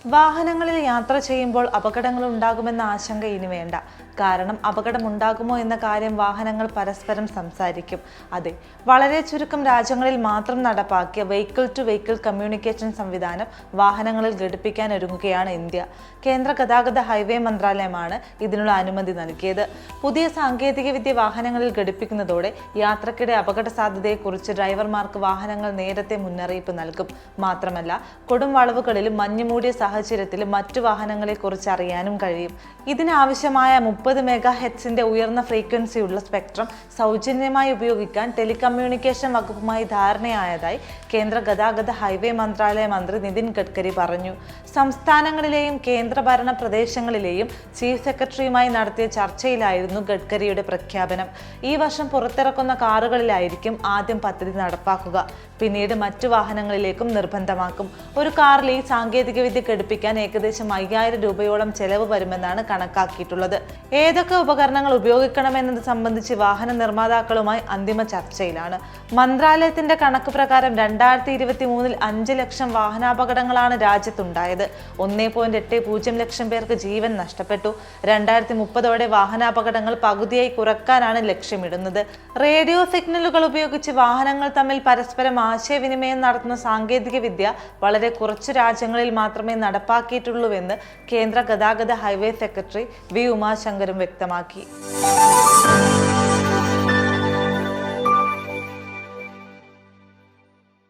വാഹനങ്ങളിൽ യാത്ര ചെയ്യുമ്പോൾ അപകടങ്ങൾ ഉണ്ടാകുമെന്ന ആശങ്ക ഇനി വേണ്ട. കാരണം അപകടമുണ്ടാകുമോ എന്ന കാര്യം വാഹനങ്ങൾ പരസ്പരം സംസാരിക്കും. അതെ, വളരെ ചുരുക്കം രാജ്യങ്ങളിൽ മാത്രം നടപ്പാക്കിയ വെഹിക്കിൾ ടു വെഹിക്കിൾ കമ്മ്യൂണിക്കേഷൻ സംവിധാനം വാഹനങ്ങളിൽ ഘടിപ്പിക്കാൻ ഒരുങ്ങുകയാണ് ഇന്ത്യ. കേന്ദ്ര ഗതാഗത ഹൈവേ മന്ത്രാലയമാണ് ഇതിനുള്ള അനുമതി നൽകിയത്. പുതിയ സാങ്കേതികവിദ്യ വാഹനങ്ങളിൽ ഘടിപ്പിക്കുന്നതോടെ യാത്രക്കിടെ അപകട സാധ്യതയെക്കുറിച്ച് ഡ്രൈവർമാർക്ക് വാഹനങ്ങൾ നേരത്തെ മുന്നറിയിപ്പ് നൽകും. മാത്രമല്ല, കൊടും വളവുകളിലും മഞ്ഞുമൂടിയ സാഹചര്യത്തിലും മറ്റു വാഹനങ്ങളെ കുറിച്ച് അറിയാനും കഴിയും. ഇതിനാവശ്യമായ 30 മെഗാഹെർട്സിന്റെ ഉയർന്ന ഫ്രീക്വൻസിയുള്ള സ്പെക്ട്രം സൗജന്യമായി ഉപയോഗിക്കാൻ ടെലികമ്മ്യൂണിക്കേഷൻ വകുപ്പുമായി ധാരണയായതായി കേന്ദ്ര ഗതാഗത ഹൈവേ മന്ത്രാലയ മന്ത്രി നിതിൻ ഗഡ്കരി പറഞ്ഞു. സംസ്ഥാനങ്ങളിലെയും കേന്ദ്രഭരണ പ്രദേശങ്ങളിലെയും ചീഫ് സെക്രട്ടറിയുമായി നടത്തിയ ചർച്ചയിലായിരുന്നു ഗഡ്കരിയുടെ പ്രഖ്യാപനം. ഈ വർഷം പുറത്തിറക്കുന്ന കാറുകളിലായിരിക്കും ആദ്യം പദ്ധതി നടപ്പാക്കുക. പിന്നീട് മറ്റു വാഹനങ്ങളിലേക്കും നിർബന്ധമാക്കും. ഒരു കാറിൽ ഈ സാങ്കേതികവിദ്യ ഘടിപ്പിക്കാൻ ഏകദേശം 5000 രൂപയോളം ചെലവ് വരുമെന്നാണ് കണക്കാക്കിയിട്ടുള്ളത്. ഏതൊക്കെ ഉപകരണങ്ങൾ ഉപയോഗിക്കണമെന്നത് സംബന്ധിച്ച് വാഹന നിർമ്മാതാക്കളുമായി അന്തിമ ചർച്ചയിലാണ്. മന്ത്രാലയത്തിന്റെ കണക്ക് പ്രകാരം 2023 5 ലക്ഷം വാഹനാപകടങ്ങളാണ് രാജ്യത്തുണ്ടായത്. 1.80 ലക്ഷം പേർക്ക് ജീവൻ നഷ്ടപ്പെട്ടു. 2030 വാഹനാപകടങ്ങൾ പകുതിയായി കുറയ്ക്കാനാണ് ലക്ഷ്യമിടുന്നത്. റേഡിയോ സിഗ്നലുകൾ ഉപയോഗിച്ച് വാഹനങ്ങൾ തമ്മിൽ പരസ്പരം ആശയവിനിമയം നടത്തുന്ന സാങ്കേതിക വിദ്യ വളരെ കുറച്ചു രാജ്യങ്ങളിൽ മാത്രമേ നടപ്പാക്കിയിട്ടുള്ളൂവെന്ന് കേന്ദ്ര ഗതാഗത ഹൈവേ സെക്രട്ടറി വി ഉമാശങ്കരും വ്യക്തമാക്കി.